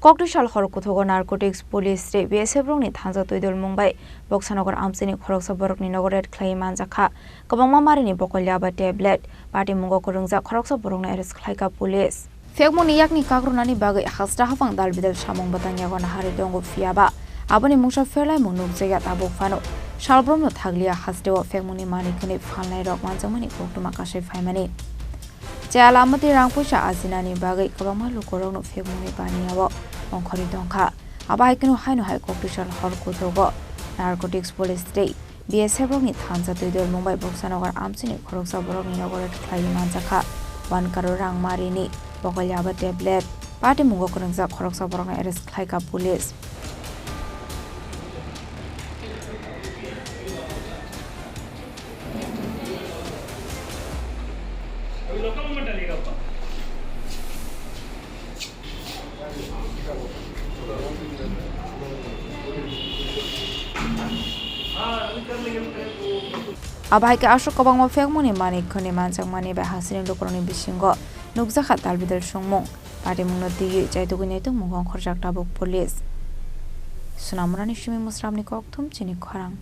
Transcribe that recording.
Koktisal Kuthugo Narcotics Police BSF Borokni Thansa Twidulmung by Boxanagar Amchaini Khoroksa Borokni Nogo Khlaiwi Manjakha Kwbangma Marini Bakul Yaba tablet Patimungo Khoroksa Borokni Khlaikha Police Fegmoni yakni kagrunani bagai hasra hafang dalbidal samung batang yagon hari dongo fiaba aboni mungsa Khlaimung nukjaya tabuk fano shalbromno thaglia hasdewa fegmoni manikni phalnai rok Manjakha Kwbangma kasai faimani Jalamati rangpusa azinani bagai Kwbangma lukorokno fegmoni baniyawo ongkhori dongkha abaikno haino hai Koktisal Kuthugo Narcotics Police BSF Borokni Thansa Twidulmung by Boxanagar Amchaini Khoroksa Borokni Nogo Khlaiwi Manjakha Kwbangma Marini Bakul Yaba tablet Patimungo Khoroksa Borokni Khlaikha Police Abai ke asuk Kwbangma fegmoni manikni Manjakha bahasini lukroni bisingo nukjakha dalbidal sungmung Patimungno digi jaituguni mungong khorjak tabuk police Sunamurani shimi musramni koktum Chini Khorang